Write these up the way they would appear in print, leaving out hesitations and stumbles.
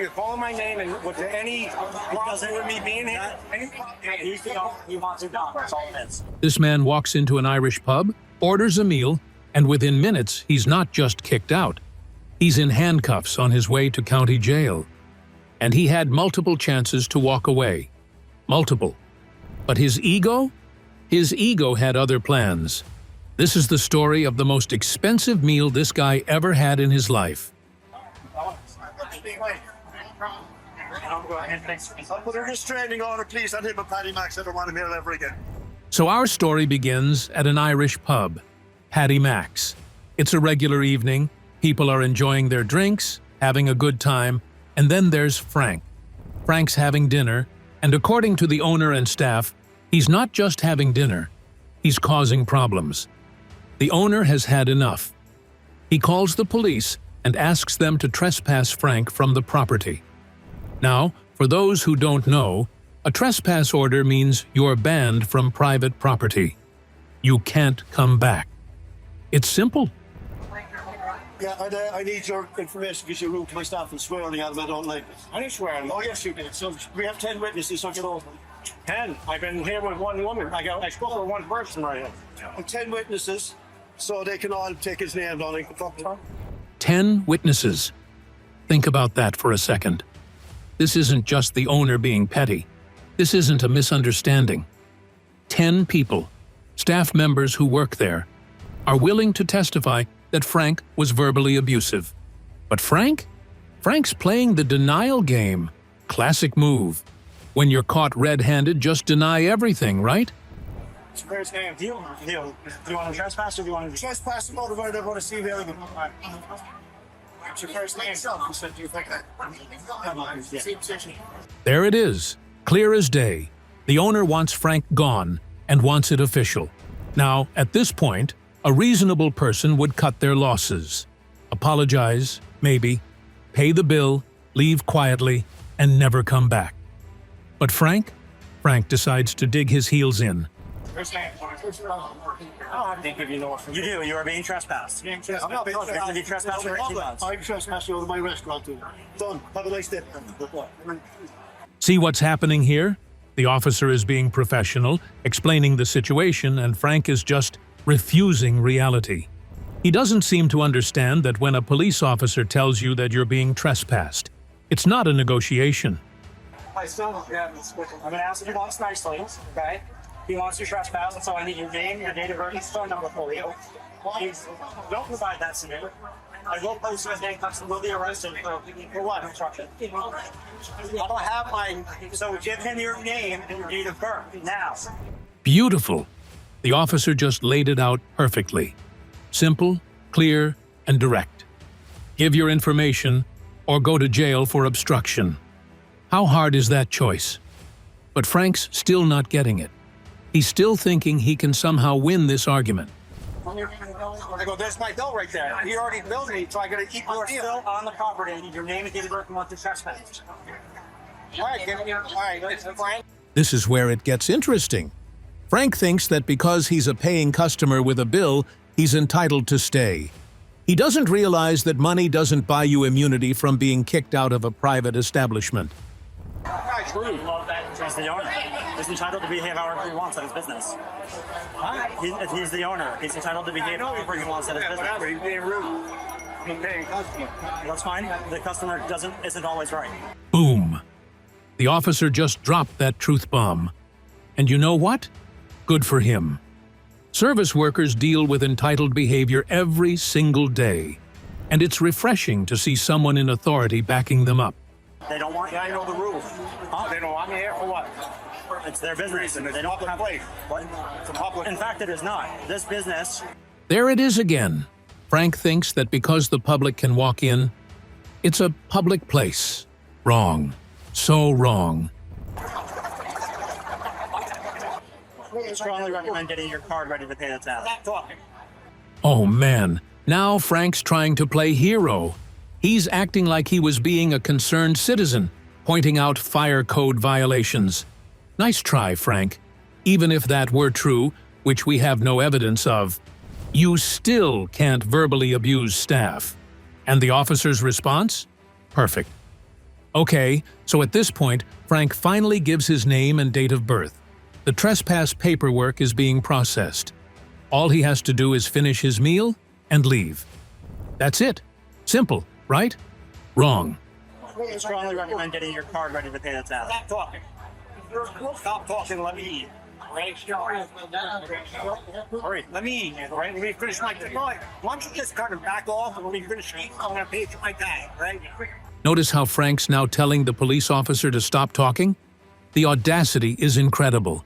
you're calling my name, and was there any problem with me being here? He wants it done. That's all it is. This man walks into an Irish pub, orders a meal, and within minutes, he's not just kicked out. He's in handcuffs on his way to county jail. And he had multiple chances to walk away. Multiple. But his ego? His ego had other plans. This is the story of the most expensive meal this guy ever had in his life. I'll put a restraining order, please, on him and Paddy Max. I don't want him here ever again. So our story begins at an Irish pub, Paddy Max. It's a regular evening, people are enjoying their drinks, having a good time, and then there's Frank. Frank's having dinner, and according to the owner and staff, he's not just having dinner, he's causing problems. The owner has had enough. He calls the police and asks them to trespass Frank from the property. Now, for those who don't know, a trespass order means you're banned from private property. You can't come back. It's simple. Yeah, I need your information because you're rude to my staff and swearing at them. I don't like it. I didn't swear. Oh, yes, you did. So we have 10 witnesses, so get over. 10. I've been here with one woman. I spoke with one person right here. 10 witnesses, so they can all take his name down. 10 witnesses. Think about that for a second. This isn't just the owner being petty. This isn't a misunderstanding. 10 people, staff members who work there, are willing to testify that Frank was verbally abusive. But Frank's playing the denial game. Classic move. When you're caught red-handed, just deny everything, right? Where's the name? Do you want to trespass or do you want to... Trespass and motivated, I want to see you here. What's your first name? You said you think that. There it is, clear as day. The owner wants Frank gone and wants it official. Now, at this point, a reasonable person would cut their losses. Apologize, maybe, pay the bill, leave quietly, and never come back. But Frank decides to dig his heels in. First name? I think if you know what you do. You are being trespassed. I'm not being You're going to be trespassed for 18 months. I'm trespassing over my restaurant too. Done. Have a nice day. See what's happening here? The officer is being professional, explaining the situation, and Frank is just refusing reality. He doesn't seem to understand that when a police officer tells you that you're being trespassed, it's not a negotiation. I'm going to ask if he wants nicely, okay? He wants to trespass, and so I need your name, your date of birth, and phone number for you. Please don't provide that to me. I will post his name, and will be arrested for what? Obstruction. I don't have my... So give him your name and your date of birth now. Beautiful. The officer just laid it out perfectly. Simple, clear, and direct. Give your information or go to jail for obstruction. How hard is that choice? But Frank's still not getting it. He's still thinking he can somehow win this argument. I go, there's my bill right there. He already billed me, so I got to keep your bill on the property. I need your name and date of birth and want to trespass. All right, give me. All right, Frank. This is where it gets interesting. Frank thinks that because he's a paying customer with a bill, he's entitled to stay. He doesn't realize that money doesn't buy you immunity from being kicked out of a private establishment. True. He's the owner. He's entitled to behave however he wants at his business. He's the owner. He's entitled to behave however he wants at his business. He's being rude. He's paying customer. That's fine. The customer isn't always right. Boom. The officer just dropped that truth bomb. And you know what? Good for him. Service workers deal with entitled behavior every single day. And it's refreshing to see someone in authority backing them up. They don't want you. I know the rules. Huh? They don't want me here for what? It's their business. They don't have what? It's a public. In fact, it is not. This business. There it is again. Frank thinks that because the public can walk in, it's a public place. Wrong. So wrong. I strongly recommend getting your card ready to pay the tab. Oh man, now Frank's trying to play hero. He's acting like he was being a concerned citizen, pointing out fire code violations. Nice try, Frank. Even if that were true, which we have no evidence of, you still can't verbally abuse staff. And the officer's response? Perfect. Okay, so at this point, Frank finally gives his name and date of birth. The trespass paperwork is being processed. All he has to do is finish his meal and leave. That's it. Simple, right? Wrong. I strongly recommend getting your card ready to pay the tab. Stop talking. Stop talking, let me eat. Alright, let me eat, right? Let me finish my thing. Why don't you just kind of back off and let me finish eating? I'm gonna pay for my tag, right? Notice how Frank's now telling the police officer to stop talking? The audacity is incredible.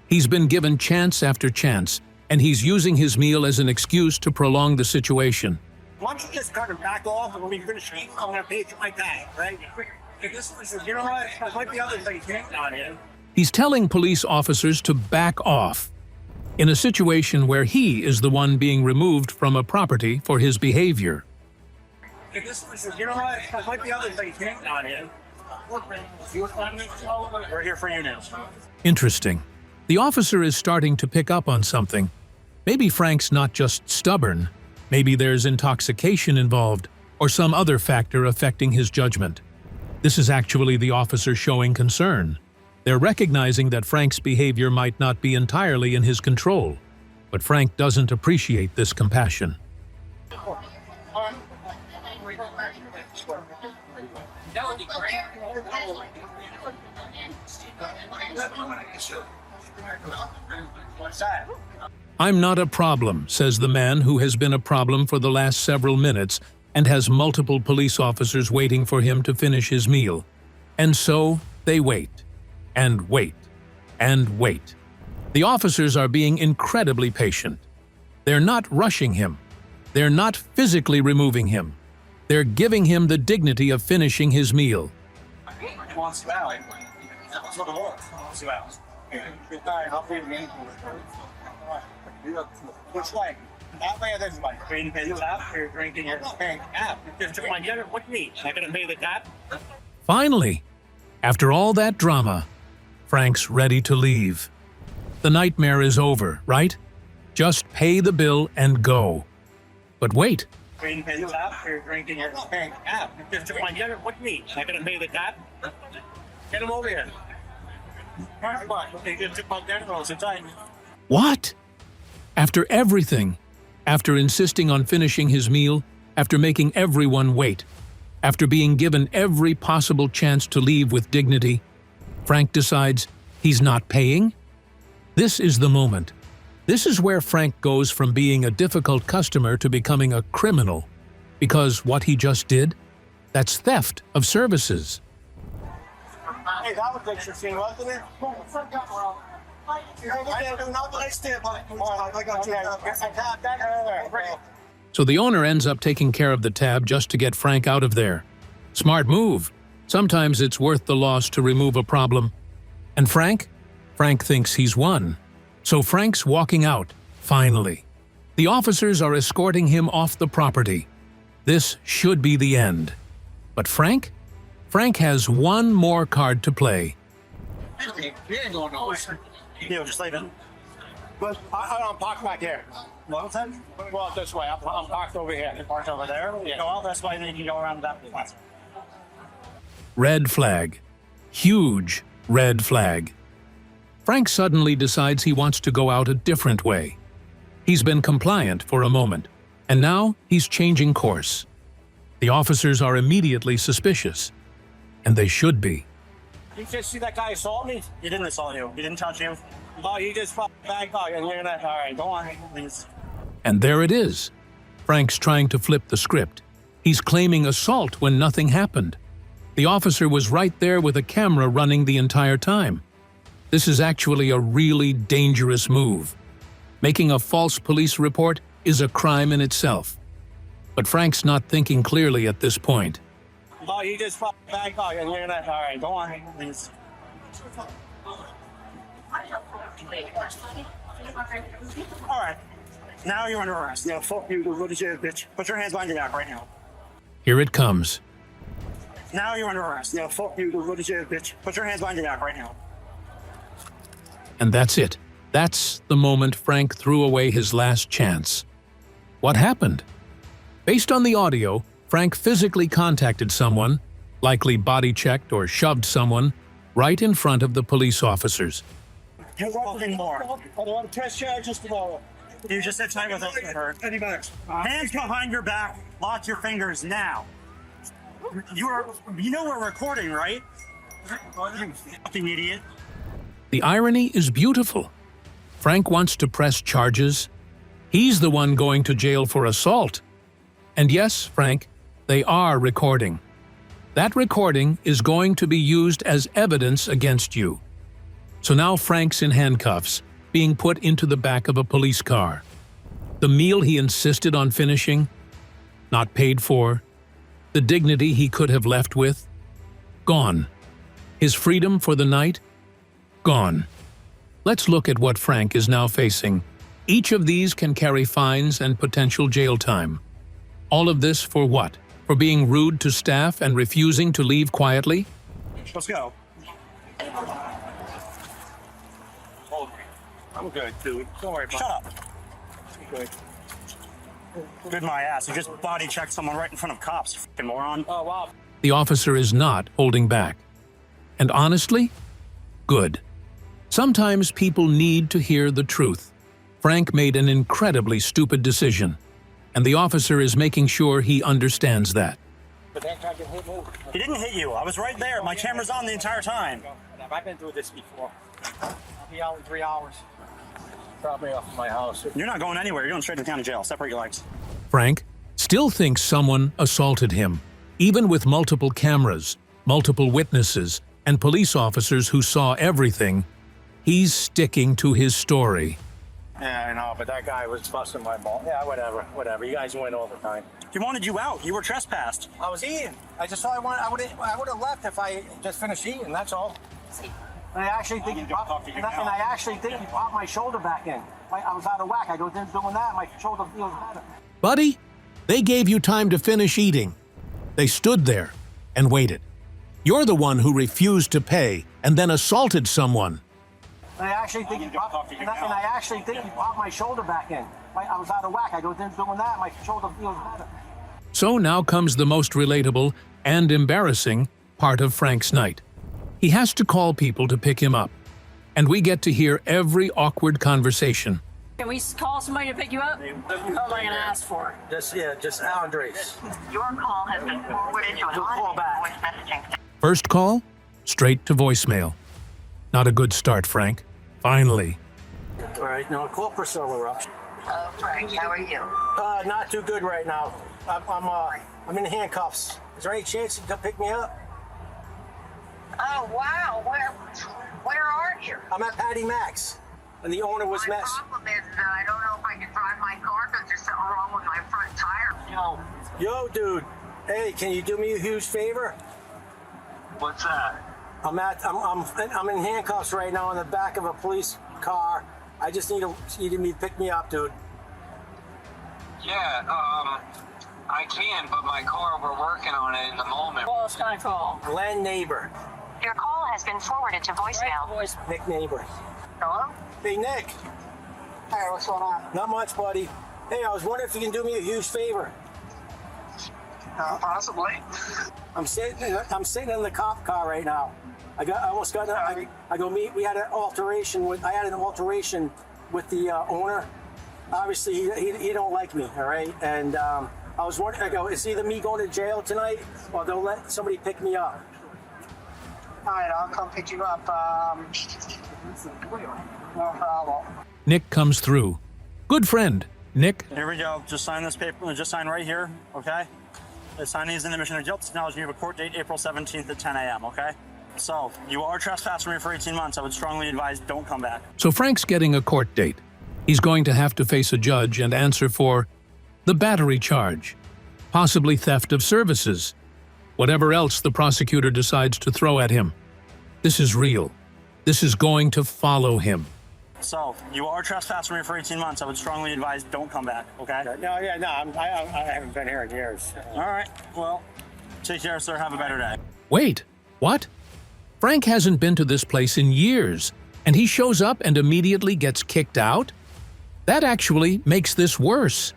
He's been given chance after chance, and he's using his meal as an excuse to prolong the situation. Why don't you just kind of back off and let me finish eating? I'm gonna pay for my tag, right? You know what? There might be other things on here. He's telling police officers to back off in a situation where he is the one being removed from a property for his behavior. You know what? There might be other things on here. We're here for you now. Interesting. The officer is starting to pick up on something. Maybe Frank's not just stubborn. Maybe there's intoxication involved, or some other factor affecting his judgment. This is actually the officer showing concern. They're recognizing that Frank's behavior might not be entirely in his control, but Frank doesn't appreciate this compassion. What's that? I'm not a problem, says the man who has been a problem for the last several minutes and has multiple police officers waiting for him to finish his meal. And so they wait, and wait, and wait. The officers are being incredibly patient. They're not rushing him. They're not physically removing him. They're giving him the dignity of finishing his meal. He wants you out. That's what it was. He wants you out. Which way? That way or this way? Are you going to pay the tab or you're drinking your paying tab? Just took my dinner. What do you need? Am I going to pay the tab? Finally, after all that drama, Frank's ready to leave. The nightmare is over, right? Just pay the bill and go. But wait. Are you going to pay the tab or you're drinking your paying tab? Just took my dinner. What do you need? Am I going to pay the tab? Get him over here. Come on. Okay, just took my dinner. It's inside. What? After everything, after insisting on finishing his meal, after making everyone wait, after being given every possible chance to leave with dignity, Frank decides he's not paying? This is the moment. This is where Frank goes from being a difficult customer to becoming a criminal. Because what he just did? That's theft of services. Hey, that was interesting, wasn't it? So the owner ends up taking care of the tab just to get Frank out of there. Smart move. Sometimes it's worth the loss to remove a problem. And Frank? Frank thinks he's won. So Frank's walking out, finally. The officers are escorting him off the property. This should be the end. But Frank? Frank has one more card to play. Yo, just leave it. I'm parked back here. What? Well, this way. I'm parked over here. You're parked over there? Yeah. Go out this way, then you go around that way. Red flag. Huge red flag. Frank suddenly decides he wants to go out a different way. He's been compliant for a moment, and now he's changing course. The officers are immediately suspicious, and they should be. You just see that guy assault me? He didn't assault you. He didn't touch you. Oh, you just fucking bagged out and you're gonna... All right, go on, please. And there it is. Frank's trying to flip the script. He's claiming assault when nothing happened. The officer was right there with a camera running the entire time. This is actually a really dangerous move. Making a false police report is a crime in itself. But Frank's not thinking clearly at this point. Oh, you just fucking bagged out and you're gonna... All right, go on, please. All right. Now you're under arrest. Yeah, fuck you. Go to jail, bitch. Put your hands behind your back right now. Here it comes. Now you're under arrest. Yeah, fuck you. Go to jail, bitch. Put your hands behind your back right now. And that's it. That's the moment Frank threw away his last chance. What happened? Based on the audio, Frank physically contacted someone, likely body-checked or shoved someone right in front of the police officers. You're walking more. I don't want to press charges tomorrow. You just sit tight with her. Any max. Hands behind your back. Lock your fingers now. You know we're recording, right? You fucking idiot. The irony is beautiful. Frank wants to press charges. He's the one going to jail for assault. And yes, Frank, they are recording. That recording is going to be used as evidence against you. So now Frank's in handcuffs, being put into the back of a police car. The meal he insisted on finishing, not paid for. The dignity he could have left with, gone. His freedom for the night, gone. Let's look at what Frank is now facing. Each of these can carry fines and potential jail time. All of this for what? For being rude to staff and refusing to leave quietly? Let's go. I'm good, dude. Don't worry about Shut up. it. Good my ass. You just body checked someone right in front of cops, you fucking moron. Oh, wow. The officer is not holding back. And honestly, good. Sometimes people need to hear the truth. Frank made an incredibly stupid decision, and the officer is making sure he understands that. But that guy can hit me. He didn't hit you. I was right there. My camera's on the entire time. I've been through this before. I'll be out in 3 hours. Probably off my house. You're not going anywhere. You're going straight to the county jail. Separate your legs. Frank still thinks someone assaulted him, even with multiple cameras, multiple witnesses, and police officers who saw everything. He's sticking to his story. Yeah, I know, but that guy was busting my ball. Yeah, whatever. You guys win all the time. He wanted you out. You were trespassed. I was eating. I just thought I would have left if I just finished eating. That's all. And I actually think he popped my shoulder back in. I was out of whack. I go doing that. My shoulder feels better. Buddy, they gave you time to finish eating. They stood there and waited. You're the one who refused to pay and then assaulted someone. And I actually think he popped my shoulder back in. I was out of whack. I go doing that. My shoulder feels better. So now comes the most relatable and embarrassing part of Frank's night. He has to call people to pick him up, and we get to hear every awkward conversation. Can we call somebody to pick you up? What am I going to ask for? Just Andres. Your call has been forwarded to an call back. voice messaging. First call, straight to voicemail. Not a good start, Frank. Finally. All right, now call Priscilla up. Frank, how are you? Not too good right now. I'm in handcuffs. Is there any chance you can pick me up? Oh, wow. Where are you? I'm at Patty Max, and the owner was My problem is that I don't know if I can drive my car because there's something wrong with my front tire. Yo, dude. Hey, can you do me a huge favor? What's that? I'm in handcuffs right now in the back of a police car. I just need me to pick me up, dude. Yeah, I can, but my car, we're working on it in the moment. Who else can I call? Glenn Neighbor. Your call has been forwarded to voicemail. Nick Neighbor. Hello? Hey, Nick. Hey, what's going on? Not much, buddy. Hey, I was wondering if you can do me a huge favor. Possibly. I'm sitting in the cop car right now. I had an alteration with the owner. Obviously, he don't like me, all right? And I was wondering, it's either me going to jail tonight or they'll let somebody pick me up. All right, I'll come pick you up. No problem. Nick comes through. Good friend, Nick. Here we go. Just sign this paper. Just sign right here, okay? Sign these in the mission of guilt. Acknowledging you have a court date, April 17th at 10 a.m., okay? So, you are trespassing me for 18 months. I would strongly advise don't come back. So Frank's getting a court date. He's going to have to face a judge and answer for the battery charge, possibly theft of services, whatever else the prosecutor decides to throw at him. This is real. This is going to follow him. So, you are trespassing me for 18 months. I would strongly advise don't come back, okay? I haven't been here in years. All right, well, take care, sir. Have a better day. Wait, what? Frank hasn't been to this place in years, and he shows up and immediately gets kicked out? That actually makes this worse.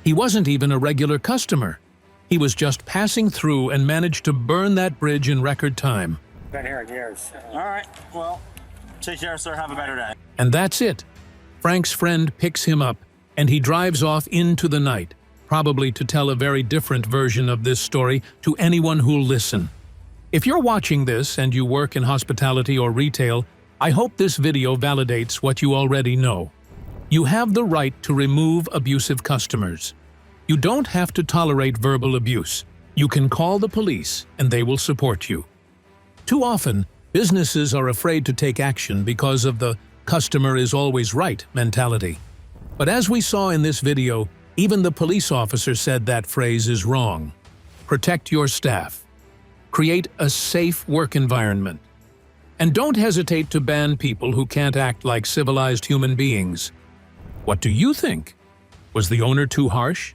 He wasn't even a regular customer. He was just passing through and managed to burn that bridge in record time. Been here in years. All right. Well, take care, sir. Have a better day. And that's it. Frank's friend picks him up, and he drives off into the night, probably to tell a very different version of this story to anyone who'll listen. If you're watching this and you work in hospitality or retail, I hope this video validates what you already know. You have the right to remove abusive customers. You don't have to tolerate verbal abuse. You can call the police and they will support you. Too often, businesses are afraid to take action because of the customer is always right mentality. But as we saw in this video, even the police officer said that phrase is wrong. Protect your staff. Create a safe work environment. And don't hesitate to ban people who can't act like civilized human beings. What do you think? Was the owner too harsh?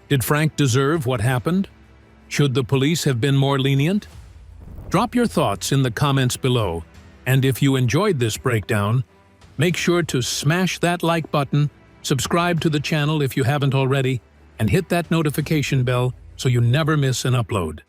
Did Frank deserve what happened? Should the police have been more lenient? Drop your thoughts in the comments below, and if you enjoyed this breakdown, make sure to smash that like button, subscribe to the channel if you haven't already, and hit that notification bell so you never miss an upload.